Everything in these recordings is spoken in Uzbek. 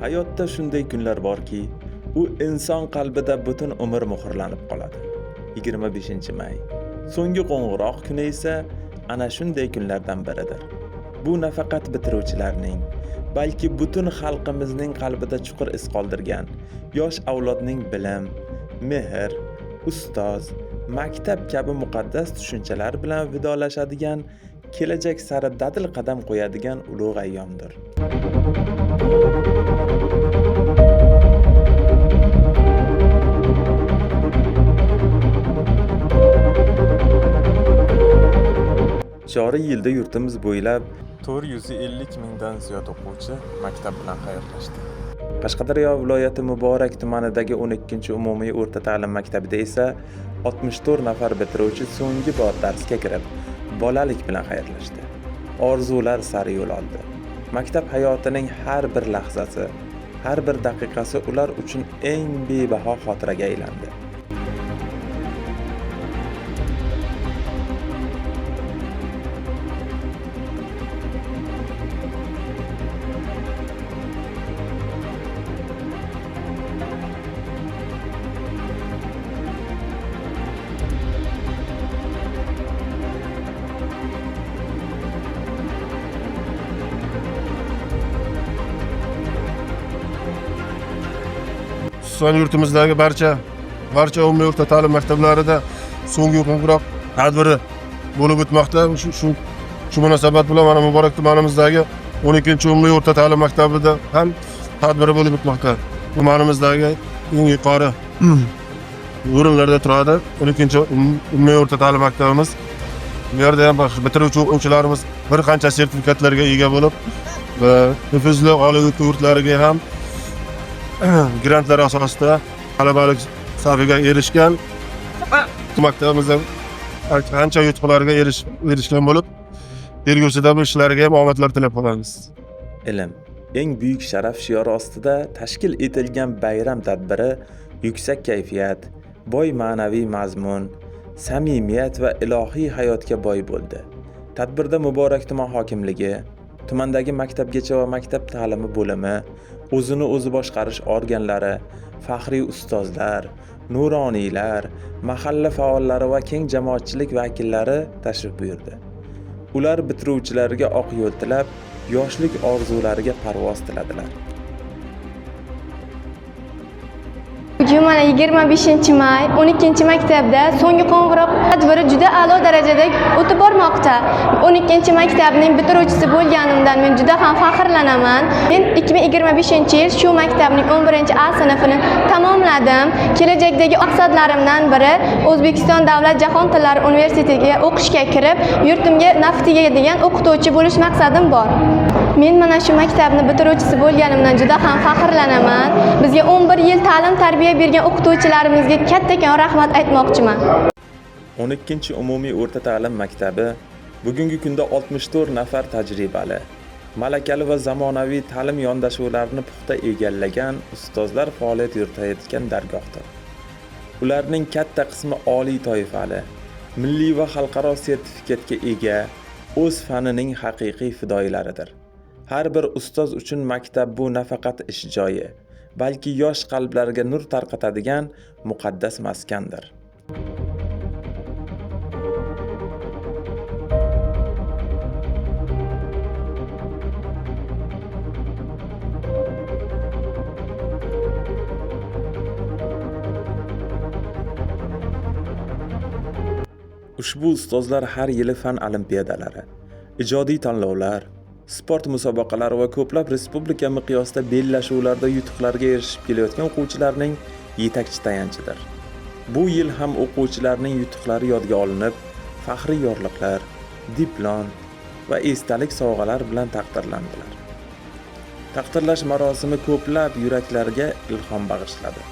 Hayotda shunday kunlar borki, u inson qalbida butun umr muhrlanib qoladi. 25-may. So'nggi qo'ng'iroq kuni esa ana shunday kunlardan biridir. Bu nafaqat bitiruvchilarning, balki butun xalqimizning qalbida chuqur iz qoldirgan, yosh avlodning bilim, mehr, ustoz, maktab kabi muqaddas tushunchalar bilan vidolashadigan, kelajak sari dadil qadam qo'yadigan ulug' ayyomdir. Joriy yilda yurtimiz bo'ylab 450 mingdan ziyod o'quvchi maktab bilan xayrlashdi. Qashqadaryo viloyati Muborak tumanidagi 12-umumiy o'rta ta'lim maktabida esa 64 nafar bitiruvchi so'nggi bor darsga kirib, bolalik bilan xayrlashdi. Orzular sari yo'l oldi. Maktab hayotining har bir lahzasi, har bir daqiqasi ular uchun eng bebaho xotiraga aylandi. Son yurtimizdagi barcha umumiy o'rta ta'lim maktablarida so'nggi qo'ng'iroq tadbiri bo'lib o'tmoqda. Shu munosabat bilan mana Muborak tumanimizdagi 12-umumiy o'rta ta'lim maktabida ham tadbiri bo'lib o'tmoqda. Tumanimizdagi eng yuqori o'rinlarda turadi 12-umumiy o'rta ta'lim maktabimiz. Bu yerda ham bitiruvchi o'quvchilarimiz bir qancha sertifikatlarga ega bo'lib va nufuzli oliy o'quv yurtlariga ham grantlar asosida talabalik safiga erishgan. Maktabimizda qancha yutuqlarga erishgan bo'lib, kelgusida bu ishlarga ham omadlar tilab qolamiz. Ilm eng buyuk sharaf shiori ostida tashkil etilgan bayram tadbiri yuksak kayfiyat, boy ma'naviy mazmun, samimiyat va ilohiy hayotga boy bo'ldi. Tadbirda Muborak tuman hokimligi, tumandagi maktabgacha va maktab ta'limi bo'limi, o'zini o'zi boshqarish organlari, faxriy ustozlar, nuroniylar, mahalla faollari va keng jamoatchilik vakillari tashrif buyurdi. Ular bitiruvchilarga oq yo'l tilab, yoshlik orzulariga parvoz tiladilar. Bugun mana 25-may 12-maktabda so'nggi qo'ng'iroq tadbiri juda a'lo darajada o'tib bormoqda. 12-maktabning bitiruvchisi bo'lganimdan men juda ham faxrlanaman. Men 2025-yil shu maktabning 11-A sinfini tamomladim. Kelajakdagi maqsadlarimdan biri O'zbekiston Davlat jahon tillari universitetiga o'qishga kirib, yurtimga naf tegadigan o'qituvchi bo'lish maqsadim bor. Men mana shu maktabni bitiruvchisi bo'lganimdan juda ham faxrlanaman. Bizga 11 yil ta'lim tarbiya bergan o'qituvchilarimizga kattakon rahmat aytmoqchiman. 12-umumiy o'rta ta'lim maktabi bugungi kunda 64 nafar tajribali, malakali va zamonaviy ta'lim yondashuvlarini puxta egallagan ustozlar faoliyat yuritayotgan dargohdir. Ularning katta qismi oliy toifali, milliy va xalqaro sertifikatga ega, o'z fanining haqiqiy fidoyilaridir. Har bir ustoz uchun maktab bu nafaqat ish joyi, balki yosh qalblarga nur tarqatadigan muqaddas maskandir. Ushbu ustozlar har yili fan olimpiyadalari, ijodiy tanlovlar, sport musobaqalari va ko'plab respublika miqyosida bellashuvlarda yutuqlarga erishib kelayotgan o'quvchilarning yetakchi tayanchidir. Bu yil ham o'quvchilarning yutuqlari yodga olinib, faxriy yorliqlar, diplom va esdalik sovg'alar bilan taqdirlandilar. Taqdirlash marosimi ko'plab yuraklarga ilhom bag'ishladi.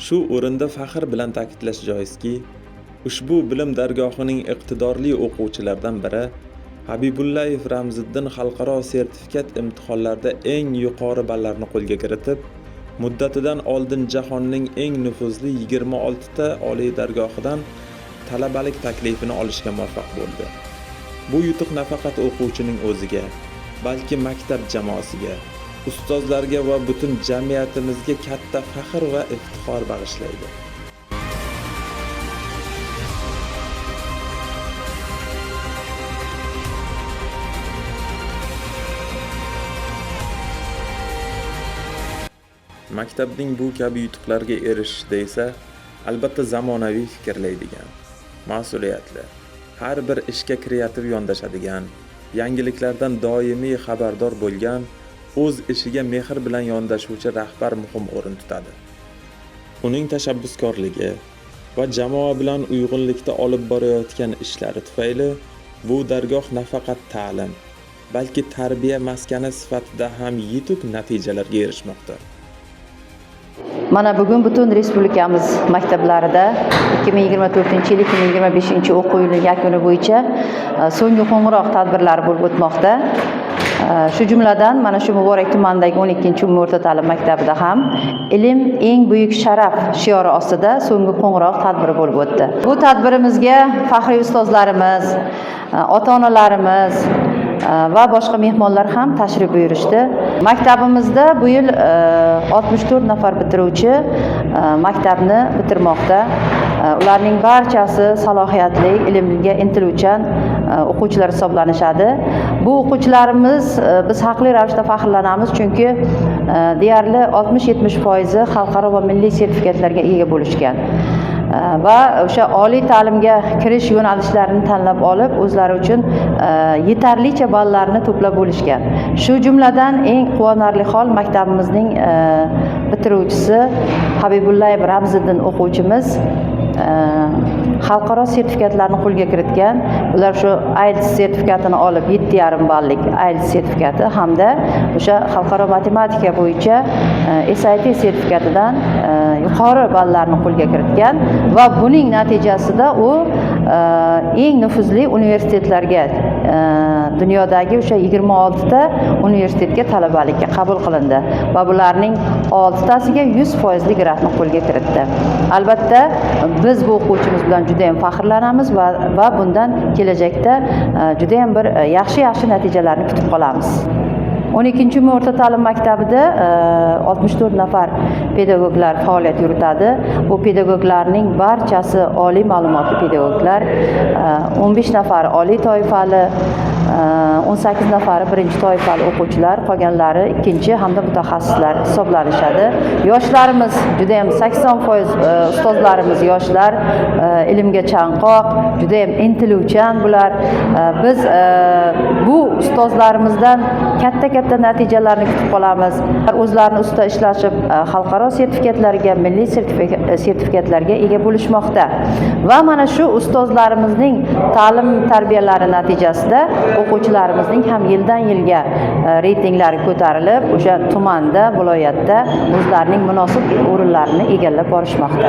Shu o'rinda faxr bilan ta'kidlash joizki, ushbu bilim dargohining iqtidorli o'quvchilaridan biri Habibullayev Ramziddin xalqaro sertifikat imtihonlarida eng yuqori ballarni qo'lga kiritib, muddatidan oldin jahonning eng nufuzli 26 ta oliy dargohidan talabalik taklifini olishga muvaffaq bo'ldi. Bu yutuq nafaqat o'quvchining o'ziga, balki maktab jamoasiga, ustozlarga va butun jamiyatimizga katta faxr va iftixor bag'ishlaydi. Maktabning bu kabi yutuqlarga erishishda esa albatta zamonaviy fikrlaydigan, mas'uliyatli, har bir ishga kreativ yondashadigan, yangiliklardan doimiy xabardor bo'lgan, o'z ishiga mehr bilan yondashuvchi rahbar muhim o'rin tutadi. Uning tashabbuskorligi va jamoa bilan uyg'unlikda olib borayotgan ishlari tufayli bu dargoh nafaqat ta'lim, balki tarbiya maskani sifatida ham yetuk natijalarga erishmoqda. Mana bugun butun respublikamiz maktablarida 2024-yil 2025 o'quv yili yakuni bo'yicha so'nggi qo'ng'iroq tadbirlari bo'lib o'tmoqda. Shu jumladan mana shu Muborak tumanidagi 12-umumiy o'rta ta'lim maktabida ham ilm eng buyuk sharaf shiori ostida so'nggi qo'ng'iroq tadbiri bo'lib o'tdi. Bu tadbirimizga faxriy ustozlarimiz, ota-onalarimiz va boshqa mehmonlar ham tashrif buyurishdi. Maktabimizda bu yil 64 nafar bitiruvchi maktabni bitirmoqda. Ularning barchasi salohiyatli, ilmga intiluvchan o'quvchilar hisoblanishadi. Bu o'quvchilarimiz biz haqli ravishda faxrlanamiz, chunki deyarli 60-70% xalqaro va milliy sertifikatlarga ega bo'lishgan. Va o'sha oliy ta'limga kirish yo'nalishlarini tanlab olib, o'zlari uchun yetarlicha ballarni to'plab bo'lishgan. Shu jumladan eng quvonarli hol maktabimizning bitiruvchisi Habibullayev Ramziddin o'quvchimiz xalqaro sertifikatlarni qo'lga kiritgan. Ular shu IELTS sertifikatini olib 7,5 ballik IELTS sertifikati hamda o'sha xalqaro matematika bo'yicha SAT sertifikatidan yuqori ballarni qo'lga kiritgan va buning natijasida u eng nufuzli universitetlarga, dunyodagi o'sha 26 ta universitetga talabalikka qabul qilindi va bularning 6 tasiga 100% grantni qo'lga kiritdi. Albatta biz bu o'quvchimiz bilan juda ham faxrlanamiz va bundan kelajakda juda ham bir yaxshi natijalarni kutib qolamiz. 12-umumiy o'rta ta'lim maktabida 64 nafar pedagoglar faoliyat yuritadi. Bu pedagoglarning barchasi oliy ma'lumotli pedagoglar, 15 nafar oliy toifali, 18 nafari birinchi toifali o'quvchilar, qolganlari ikkinchi hamda mutaxassislar hisoblanishadi. Yoshlarimiz juda ham 80% ustozlarimiz yoshlar, ilmga chanqoq, juda ham intiluvchan bular. Biz bu ustozlarimizdan katta natijalarni kutib qolamiz. O'zlarini ustida ishlashib, xalqaro sertifikatlarga, milliy sertifikatlarga ega bo'lishmoqda. Va mana shu ustozlarimizning ta'lim tarbiyalari natijasida o'quvchilarimizning ham yildan yilga reytinglari ko'tarilib, o'sha tumanda, viloyatda o'zlarining munosib o'rinlarini egallab borishmoqda.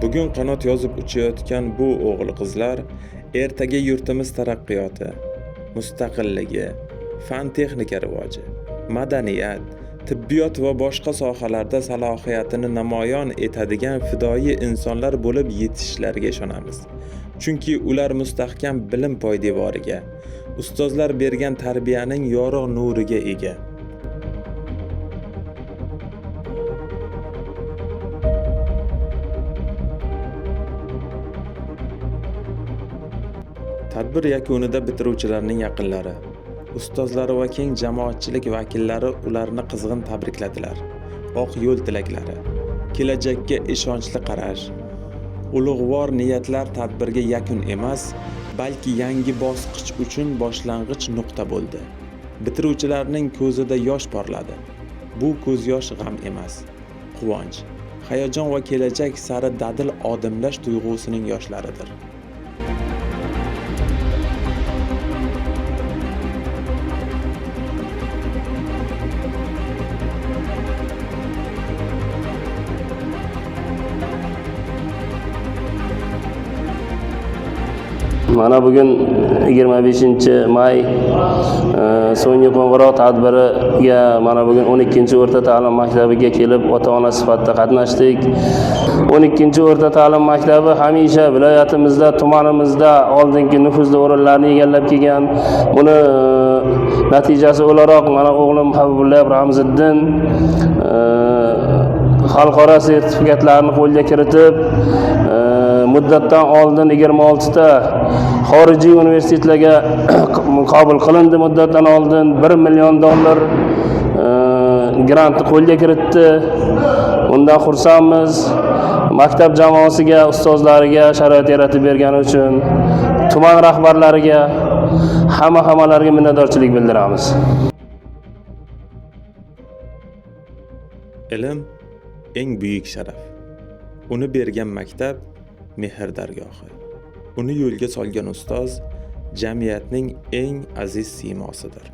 Bugun qanot yozib uchayotgan bu o'g'il-qizlar ertaga yurtimiz taraqqiyoti, mustaqilligi, fan texnika rivoji, madaniyat, tibbiyot va boshqa sohalarda salohiyatini namoyon etadigan fidoyi insonlar bo'lib yetishishlariga ishonamiz. Chunki ular mustahkam bilim poydevoriga, ustozlar bergan tarbiyaning yorug' nuriga ega. Tadbir yakunida bitiruvchilarning yaqinlari, ustozlari va keng jamoatchilik vakillari ularni qizg'in tabrikladilar. Oq yo'l tilaklari, kelajakka ishonchli qarash, ulug'vor niyatlar tadbirga yakun emas, balki yangi bosqich uchun boshlang'ich nuqta bo'ldi. Bitiruvchilarning ko'zida yosh porladi. Bu ko'z yosh g'am emas, quvonch, hayajon va kelajak sari dadil odimlash tuyg'usining yoshlaridir. Mana bugun 25-may so'nggi qo'ng'iroq tadbiriga mana bugun 12-o'rta ta'lim maktabiga kelib ota-ona sifatida qatnashdik. 12-o'rta ta'lim maktabi hamisha viloyatimizda, tumanimizda oldingi nufuzli o'rinlarni egallab kelgan. Buni natijasi o'laroq mana o'g'lim Habibullayev Ramziddin xalqaro sertifikatlarni qo'lga kiritib, muddatdan oldin 26 ta xorijiy universitetlarga qabul qilindi. Muddatdan oldin $1 million grantni qo'lga kiritdi. Undan xursandmiz. Maktab jamoasiga, ustozlariga sharoit yaratib bergani uchun tuman rahbarlariga, hammalarga minnatdorchilik bildiramiz. Ilm eng buyuk sharaf. Uni bergan maktab mehr dargohi. Uni yo'lga solgan ustoz jamiyatning eng aziz siymosidir.